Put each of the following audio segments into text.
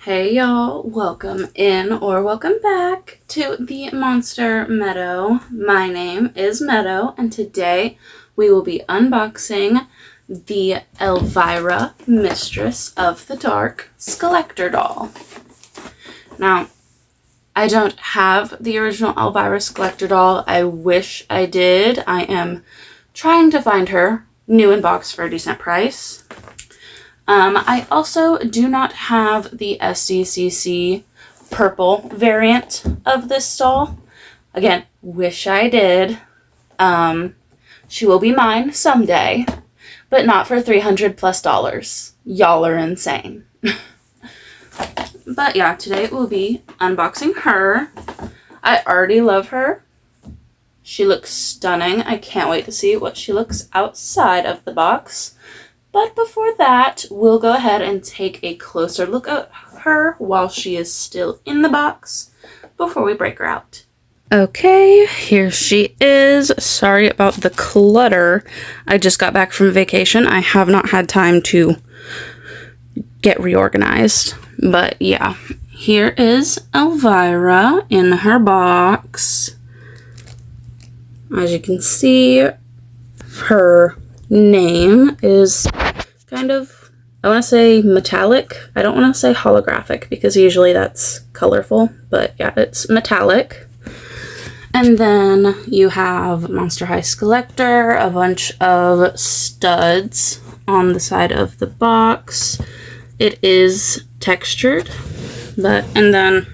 Hey y'all, welcome in or welcome back to the Monster Meadow. My name is Meadow and today we will be unboxing the Elvira Mistress of the Dark Skullector doll. Now, I don't have the original Elvira Skullector doll. I wish I did. I am trying to find her new in box for a decent price. I also do not have the SDCC purple variant of this doll. Again, wish I did. She will be mine someday, but not for $300+. Y'all are insane. But yeah, today we'll be unboxing her. I already love her. She looks stunning. I can't wait to see what she looks outside of the box. But before that, we'll go ahead and take a closer look at her while she is still in the box before we break her out. Okay, here she is. Sorry about the clutter. I just got back from vacation. I have not had time to get reorganized. But yeah, here is Elvira in her box. As you can see, her name is kind of, I want to say metallic. I don't want to say holographic because usually that's colorful, but yeah, it's metallic. And then you have Monster High Skullector, a bunch of studs on the side of the box. It is textured, and then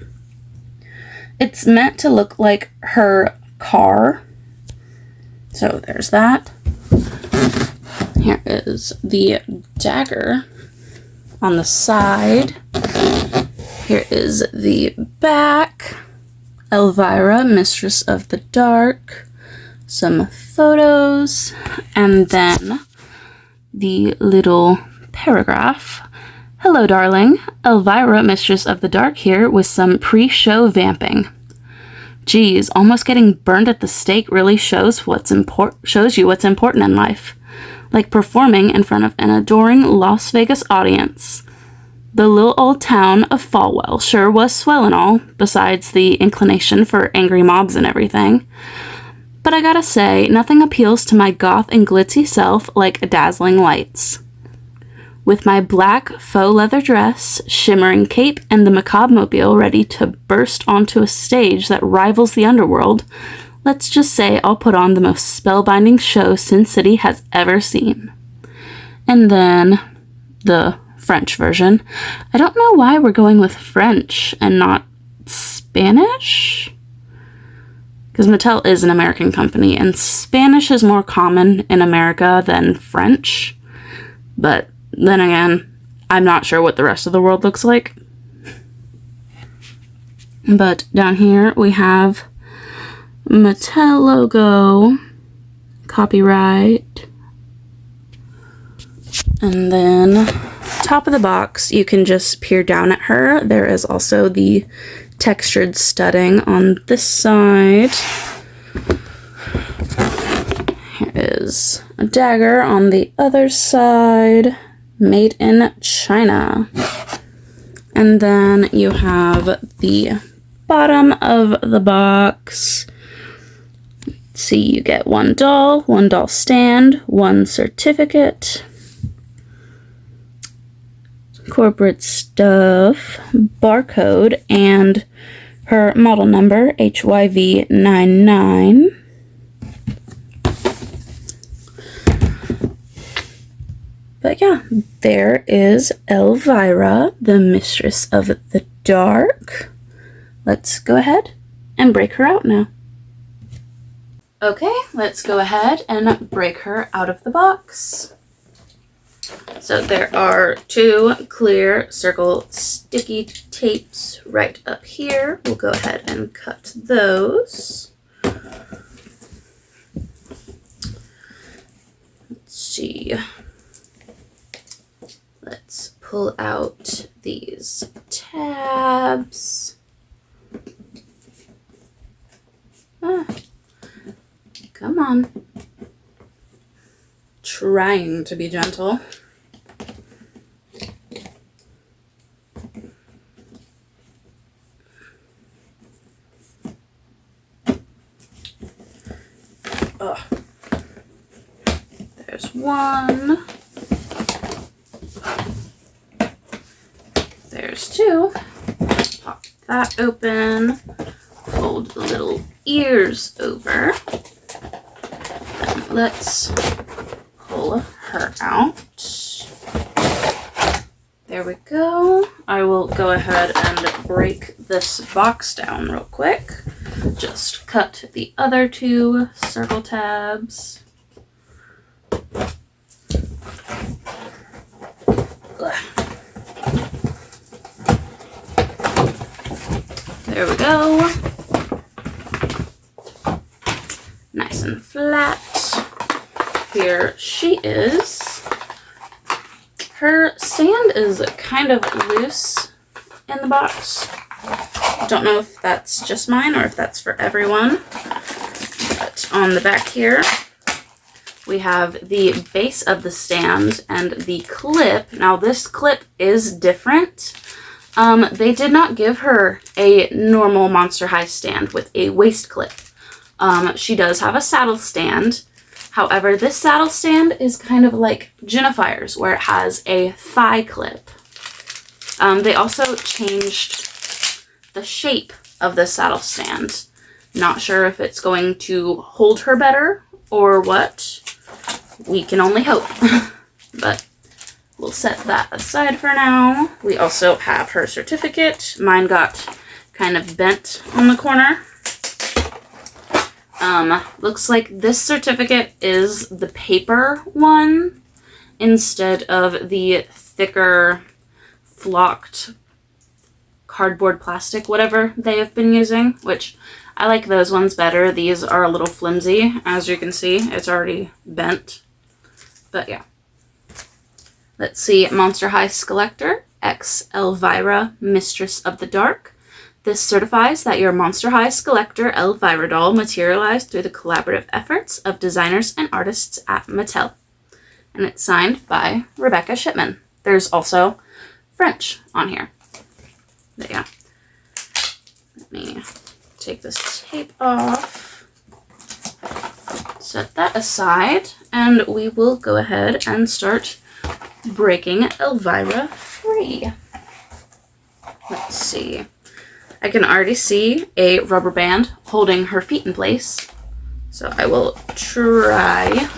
it's meant to look like her car. So there's that. Here is the dagger on the side. Here is the back. Elvira, Mistress of the Dark. Some photos. And then the little paragraph. Hello, darling. Elvira, Mistress of the Dark here with some pre-show vamping. Geez, almost getting burned at the stake really shows you what's important in life. Like performing in front of an adoring Las Vegas audience. The little old town of Falwell sure was swell and all, besides the inclination for angry mobs and everything. But I gotta say, nothing appeals to my goth and glitzy self like dazzling lights. With my black faux leather dress, shimmering cape, and the macabre mobile ready to burst onto a stage that rivals the underworld, let's just say I'll put on the most spellbinding show Sin City has ever seen. And then the French version. I don't know why we're going with French and not Spanish. Because Mattel is an American company, and Spanish is more common in America than French. But then again, I'm not sure what the rest of the world looks like. But down here we have Mattel logo, copyright, and then top of the box, you can just peer down at her. There is also the textured studding on this side. Here is a dagger on the other side, made in China. And then you have the bottom of the box. See, you get one doll stand, one certificate, corporate stuff, barcode, and her model number, HYV99. But yeah, there is Elvira, the Mistress of the Dark. Let's go ahead and break her out now. Okay, let's go ahead and break her out of the box. So there are two clear circle sticky tapes right up here. We'll go ahead and cut those. Let's see. Let's pull out these tabs. Come on. Trying to be gentle. Ugh. There's one. There's two. Pop that open. Fold the little ears over. Then let's pull her out. There we go. I will go ahead and break this box down real quick. Just cut the other two circle tabs. Ugh. There we go. Nice and flat. Here she is. Her stand is kind of loose in the box. Don't know if that's just mine or if that's for everyone. But on the back here, we have the base of the stand and the clip. Now this clip is different. They did not give her a normal Monster High stand with a waist clip. She does have a saddle stand. However, this saddle stand is kind of like Jennifer's, where it has a thigh clip. They also changed the shape of the saddle stand. Not sure if it's going to hold her better or what. We can only hope. But we'll set that aside for now. We also have her certificate. Mine got kind of bent on the corner. Looks like this certificate is the paper one instead of the thicker flocked cardboard plastic, whatever they have been using, which I like those ones better. These are a little flimsy. As you can see, it's already bent. But yeah. Let's see. Monster High Skullector, X Elvira, Mistress of the Dark. This certifies that your Monster High Skullector Elvira doll materialized through the collaborative efforts of designers and artists at Mattel. And it's signed by Rebecca Shipman. There's also French on here. But yeah. Let me take this tape off. Set that aside. And we will go ahead and start breaking Elvira free. Let's see. I can already see a rubber band holding her feet in place. So I will try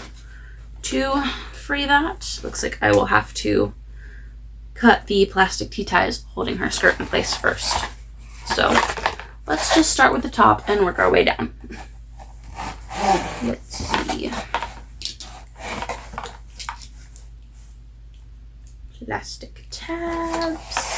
to free that. Looks like I will have to cut the plastic T-ties holding her skirt in place first. So let's just start with the top and work our way down. Let's see. Plastic tabs.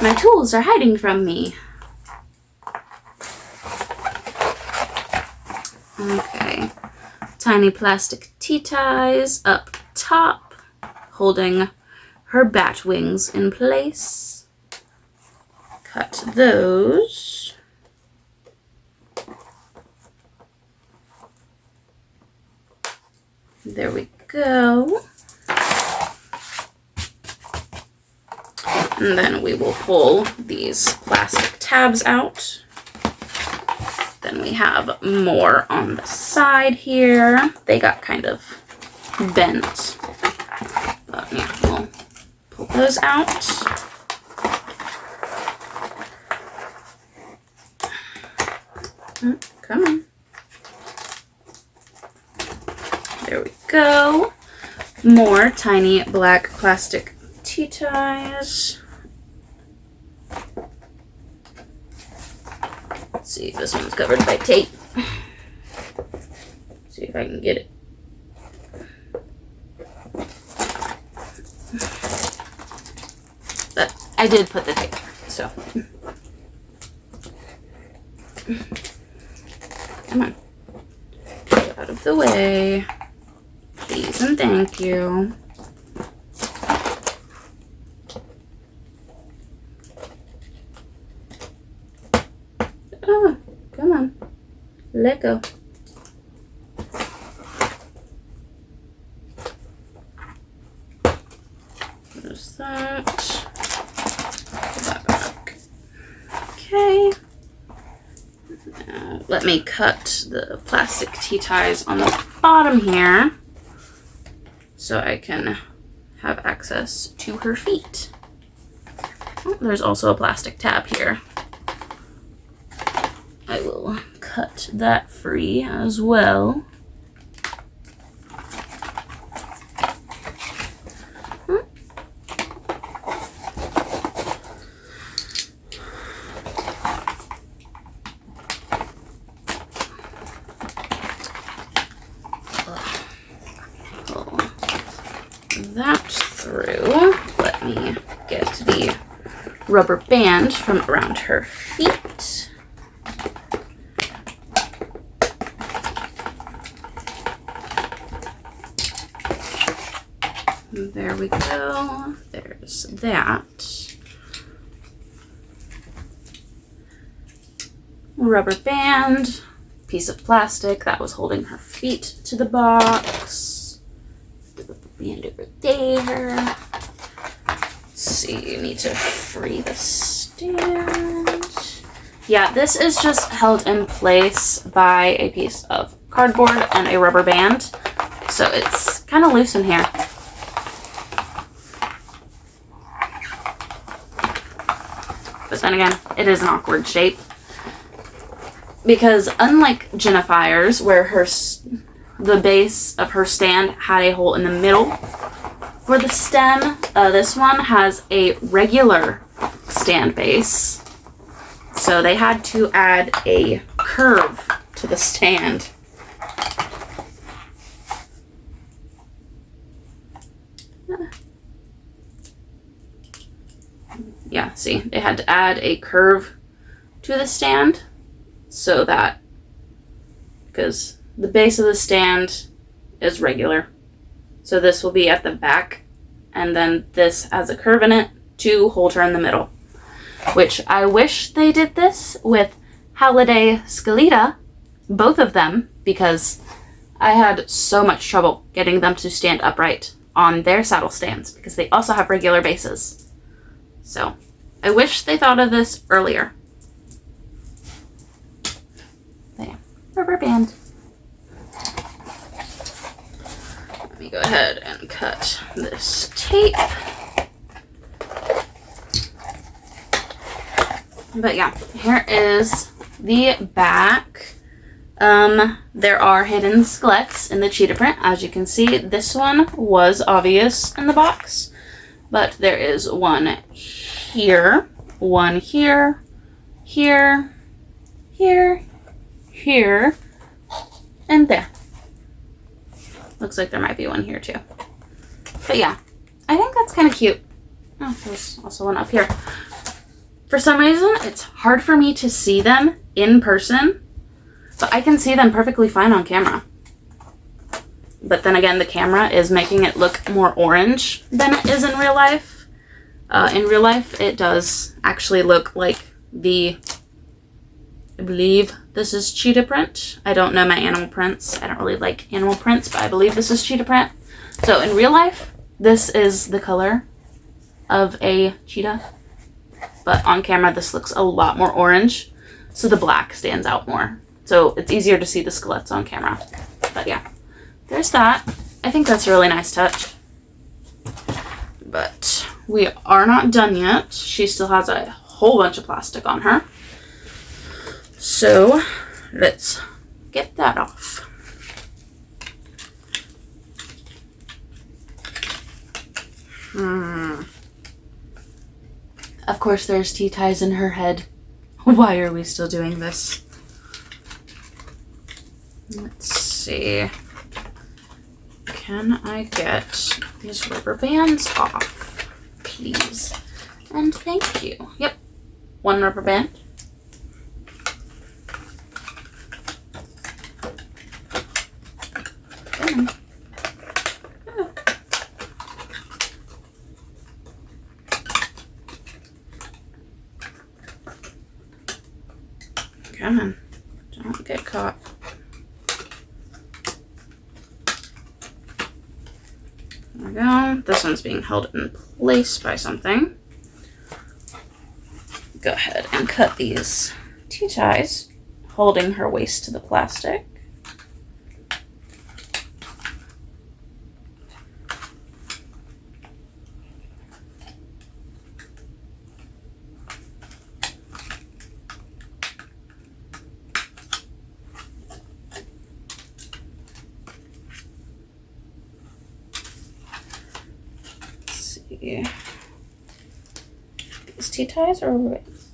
My tools are hiding from me. Okay. Tiny plastic T-ties up top, holding her bat wings in place. Cut those. There we go. And then we will pull these plastic tabs out. Then we have more on the side here. They got kind of bent. But yeah, we'll pull those out. Come on. There we go. More tiny black plastic T-ties. Let's see if this one's covered by tape. See if I can get it. But I did put the tape, so. Come on. Get out of the way. Please and thank you. Oh, come on. Let go. There's that. Put that back. Okay. Let me cut the plastic tea ties on the bottom here so I can have access to her feet. Oh, there's also a plastic tab here. I will cut that free as well. That through. Let me get the rubber band from around her feet. There we go. There's that. Rubber band, piece of plastic that was holding her feet to the box. The rubber band over there. Let's see, you need to free the stand. Yeah, this is just held in place by a piece of cardboard and a rubber band. So it's kind of loose in here. But then again, it is an awkward shape. Because unlike Jennifer's, where the base of her stand had a hole in the middle for the stem, this one has a regular stand base. So they had to add a curve to the stand. Yeah, see, they had to add a curve to the stand so that, because the base of the stand is regular. So this will be at the back, and then this has a curve in it to hold her in the middle. Which I wish they did this with Holiday Skullector, both of them, because I had so much trouble getting them to stand upright on their saddle stands, because they also have regular bases. So, I wish they thought of this earlier. There. Rubber band. Let me go ahead and cut this tape. But yeah, here is the back. There are hidden skeletons in the cheetah print. As you can see, this one was obvious in the box. But there is one here, one here, here, here, here, and there. Looks like there might be one here too. But yeah, I think that's kind of cute. Oh, there's also one up here. For some reason, it's hard for me to see them in person, but I can see them perfectly fine on camera. But then again, the camera is making it look more orange than it is in real life. In real life, it does actually look like I believe this is cheetah print. I don't know my animal prints. I don't really like animal prints, but I believe this is cheetah print. So in real life, this is the color of a cheetah. But on camera, this looks a lot more orange. So the black stands out more. So it's easier to see the skeletons on camera. But yeah. There's that. I think that's a really nice touch. But we are not done yet. She still has a whole bunch of plastic on her. So let's get that off. Of course there's tea ties in her head. Why are we still doing this? Let's see. Can I get these rubber bands off, please? And thank you. Yep, one rubber band. Come on. Don't get caught. There we go. This one's being held in place by something. Go ahead and cut these T-ties, holding her waist to the plastic. These T-ties are rubber bands.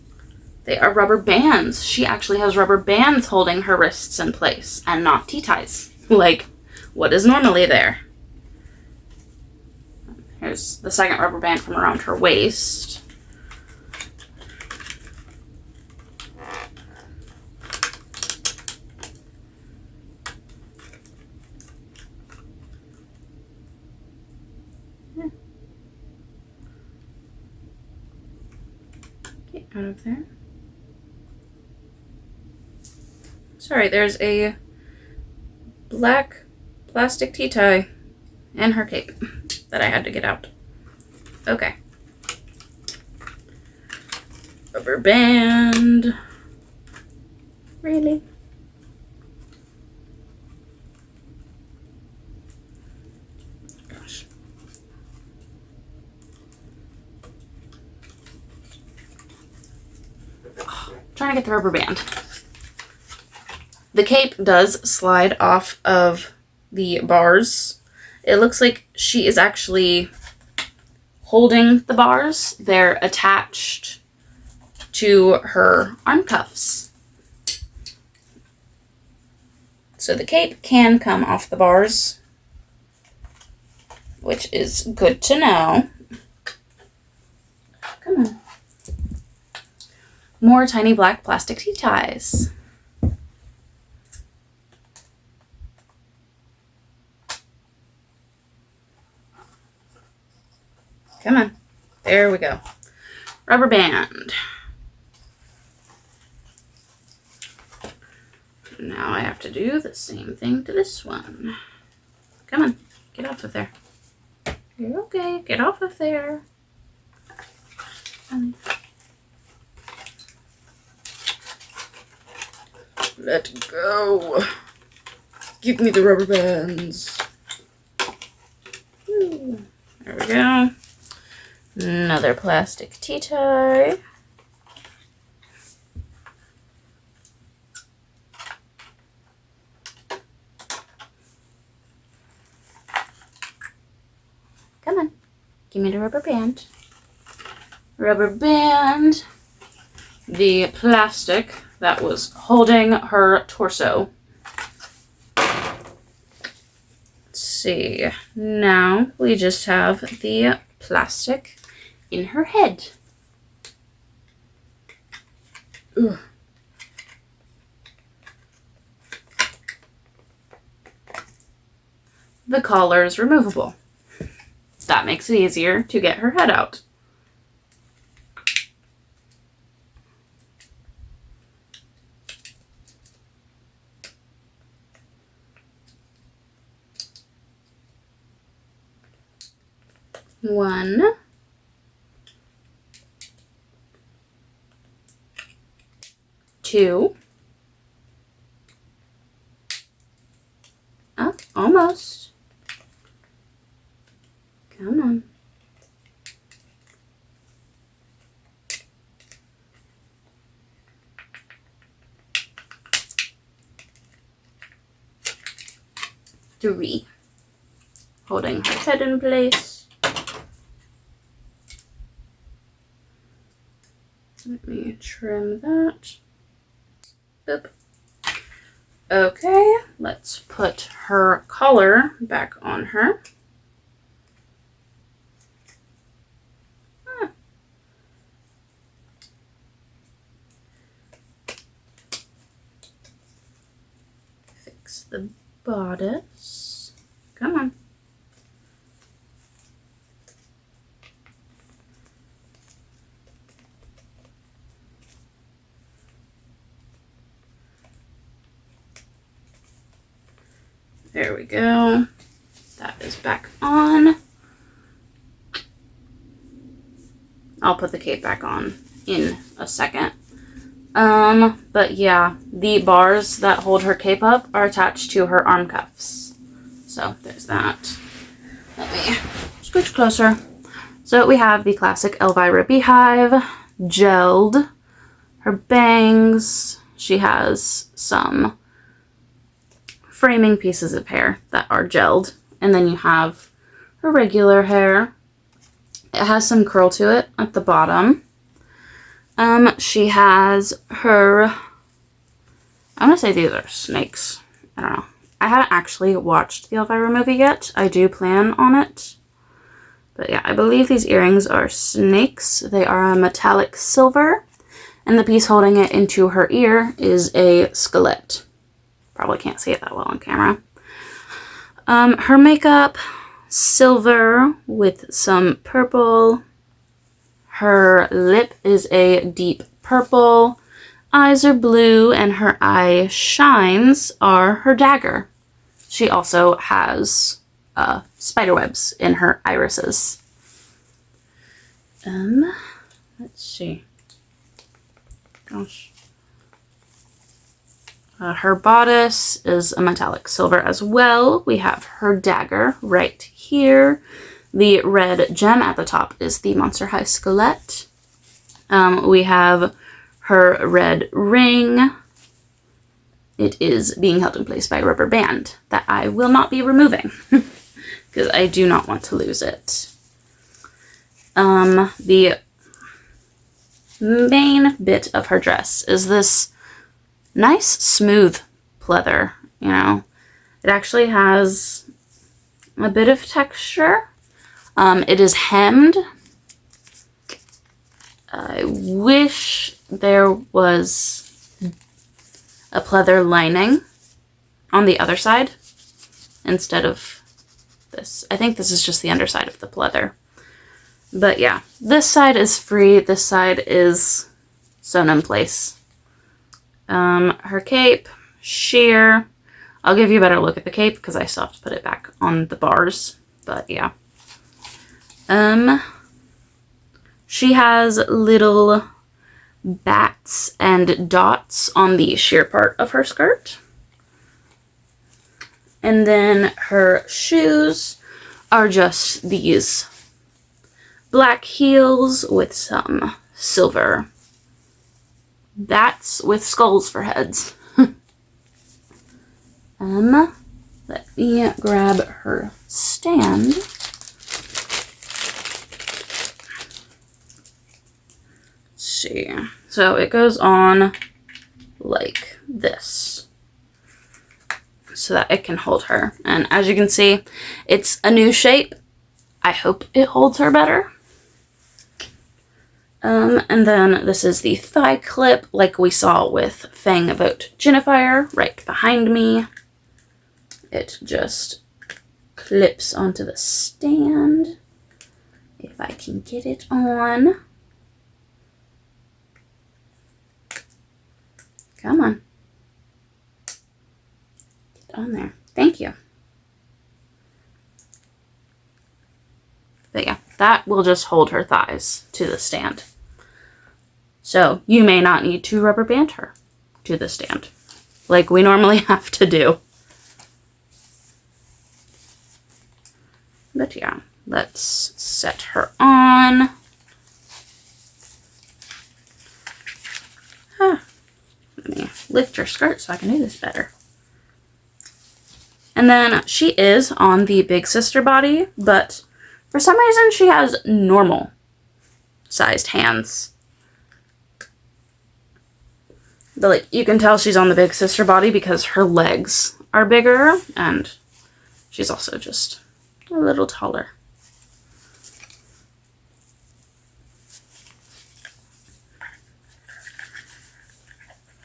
They are rubber bands. She actually has rubber bands holding her wrists in place and not T-ties. Like what is normally there. Here's the second rubber band from around her waist. Out of there. Sorry, there's a black plastic T-tie in her cape that I had to get out. Okay. Rubber band. Really? Gosh. Trying to get the rubber band. The cape does slide off of the bars. It looks like she is actually holding the bars. They're attached to her arm cuffs. So the cape can come off the bars, which is good to know. Come on. More tiny black plastic T-ties. Come on. There we go. Rubber band. Now I have to do the same thing to this one. Come on. Get off of there. You're okay. Get off of there. Let go. Give me the rubber bands. Ooh. There we go. Another plastic T-tie. Come on. Give me the rubber band. Rubber band. The plastic that was holding her torso. Let's see. Now we just have the plastic in her head. Ugh. The collar is removable. That makes it easier to get her head out. One, two, oh, almost. Come on. Three. Holding her head in place. Let me trim that. Boop. Okay, let's put her collar back on her. Fix the bodice. Come on. There we go. That is back on. I'll put the cape back on in a second. But yeah, the bars that hold her cape up are attached to her arm cuffs. So there's that. Let me scooch closer. So we have the classic Elvira beehive, gelled, her bangs. She has some framing pieces of hair that are gelled. And then you have her regular hair. It has some curl to it at the bottom. She has her, I want to say these are snakes. I don't know. I haven't actually watched the Elvira movie yet. I do plan on it. But yeah, I believe these earrings are snakes. They are a metallic silver. And the piece holding it into her ear is a skullet. Probably can't see it that well on camera. Her makeup, silver with some purple. Her lip is a deep purple. Eyes are blue, and her eye shines are her dagger. She also has spider webs in her irises. Let's see. Gosh. Her bodice is a metallic silver as well. We have her dagger right here. The red gem at the top is the Monster High Skullet. We have her red ring. It is being held in place by a rubber band that I will not be removing because I do not want to lose it. The main bit of her dress is this nice smooth pleather, you know. It actually has a bit of texture. It is hemmed. I wish there was a pleather lining on the other side instead of this. I think this is just the underside of the pleather. But yeah, this side is free. This side is sewn in place. Her cape, sheer. I'll give you a better look at the cape because I still have to put it back on the bars. But yeah. She has little bats and dots on the sheer part of her skirt. And then her shoes are just these black heels with some silver bats with skulls for heads. Let me grab her stand. See. So it goes on like this so that it can hold her. And as you can see, it's a new shape. I hope it holds her better. And then this is the thigh clip like we saw with Fang Boat Ginifier right behind me. It just clips onto the stand. If I can get it on. Come on. Get on there. Thank you. But yeah, that will just hold her thighs to the stand. So you may not need to rubber band her to the stand like we normally have to do. But yeah, let's set her on. Let me lift her skirt so I can do this better. And then she is on the big sister body, but for some reason she has normal sized hands. But like you can tell she's on the big sister body because her legs are bigger and she's also just a little taller.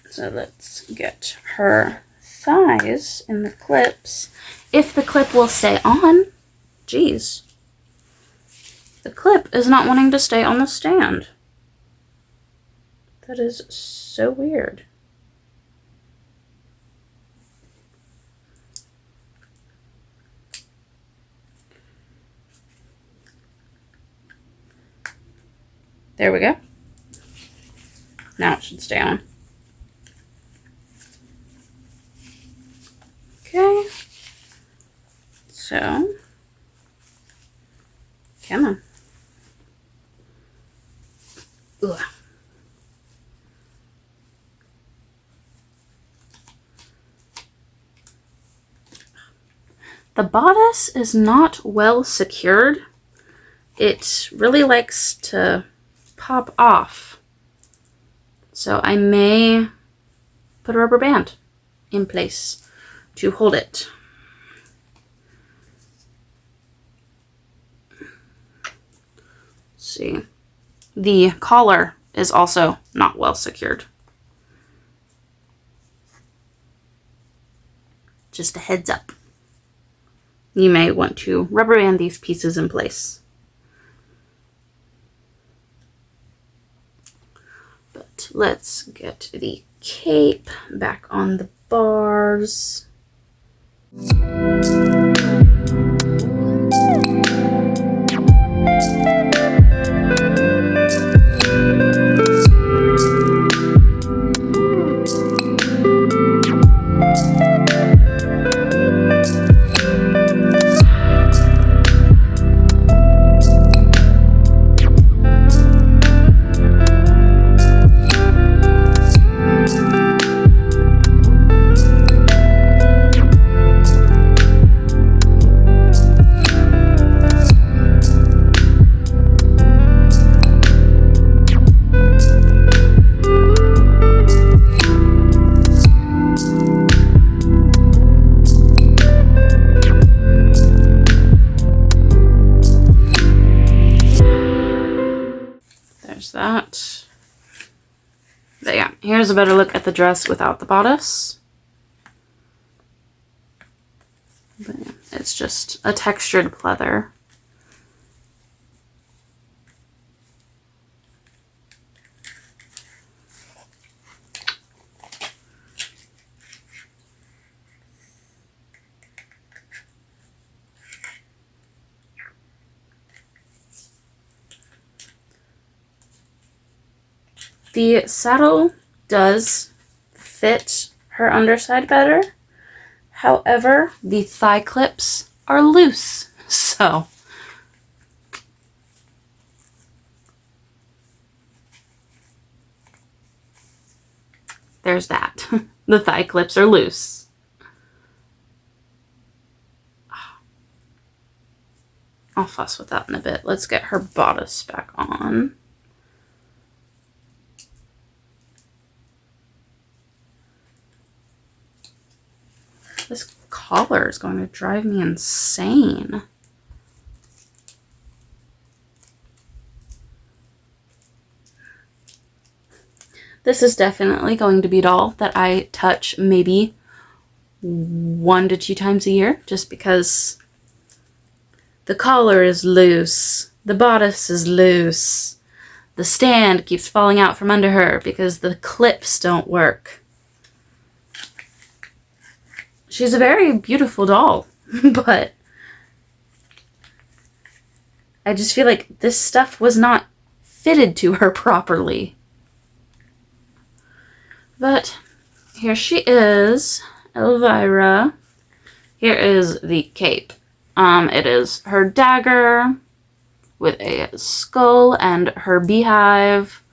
So let's get her thighs in the clips. If the clip will stay on. Jeez. The clip is not wanting to stay on the stand. That is so weird. There we go. Now it should stay on. Okay. So, come on. Ugh. The bodice is not well secured. It really likes to pop off. So I may put a rubber band in place to hold it. Let's see. The collar is also not well secured. Just a heads up. You may want to rubber band these pieces in place. But let's get the cape back on the bars. That. But yeah, here's a better look at the dress without the bodice. But yeah, it's just a textured pleather. The saddle does fit her underside better. However, the thigh clips are loose. So there's that. The thigh clips are loose. I'll fuss with that in a bit. Let's get her bodice back on. This collar is going to drive me insane. This is definitely going to be a doll that I touch maybe 1 to 2 times a year, just because the collar is loose, the bodice is loose, the stand keeps falling out from under her because the clips don't work. She's a very beautiful doll, but I just feel like this stuff was not fitted to her properly. But here she is, Elvira. Here is the cape. It is her dagger with a skull and her beehive,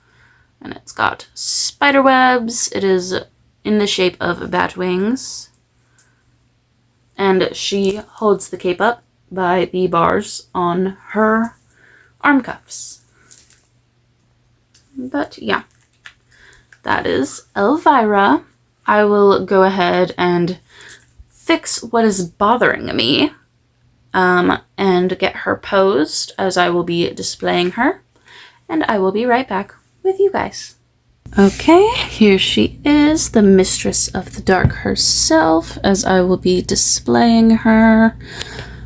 and it's got spider webs. It is in the shape of bat wings. And she holds the cape up by the bars on her arm cuffs. But yeah, that is Elvira. I will go ahead and fix what is bothering me and get her posed, as I will be displaying her. And I will be right back with you guys. Okay, here she is, the Mistress of the Dark herself, as I will be displaying her.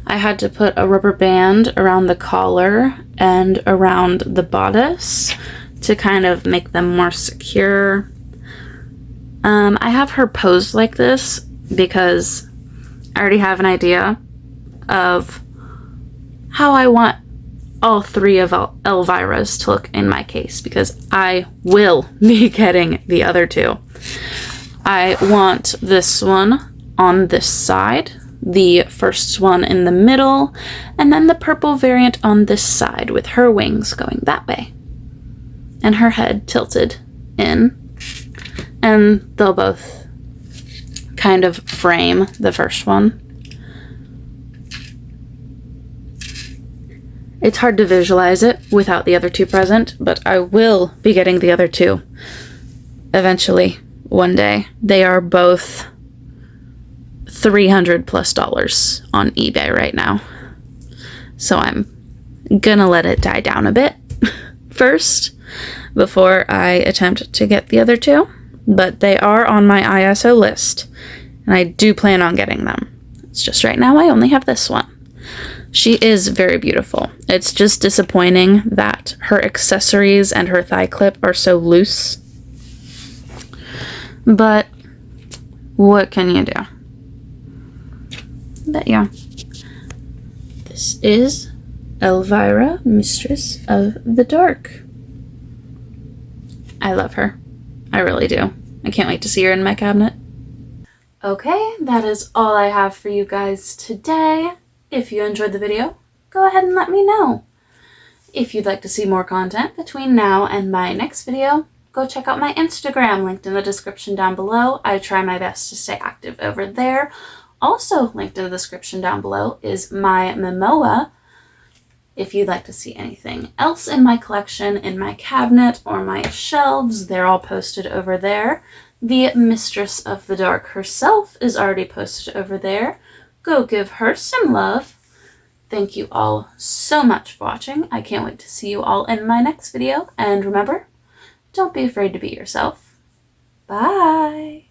I had to put a rubber band around the collar and around the bodice to kind of make them more secure. I have her posed like this because I already have an idea of how I want all three of Elvira's to look in my case because I will be getting the other two. I want this one on this side, the first one in the middle, and then the purple variant on this side with her wings going that way and her head tilted in, and they'll both kind of frame the first one. It's hard to visualize it without the other two present, but I will be getting the other two eventually one day. They are both $300+ on eBay right now. So I'm gonna let it die down a bit first before I attempt to get the other two. But they are on my ISO list, and I do plan on getting them. It's just right now I only have this one. She is very beautiful. It's just disappointing that her accessories and her thigh clip are so loose. But what can you do? But yeah. This is Elvira, Mistress of the Dark. I love her. I really do. I can't wait to see her in my cabinet. Okay, that is all I have for you guys today. If you enjoyed the video, go ahead and let me know. If you'd like to see more content between now and my next video, go check out my Instagram, linked in the description down below. I try my best to stay active over there. Also linked in the description down below is my Momoa. If you'd like to see anything else in my collection, in my cabinet, or my shelves, they're all posted over there. The Mistress of the Dark herself is already posted over there. Go give her some love. Thank you all so much for watching. I can't wait to see you all in my next video. And remember, don't be afraid to be yourself. Bye!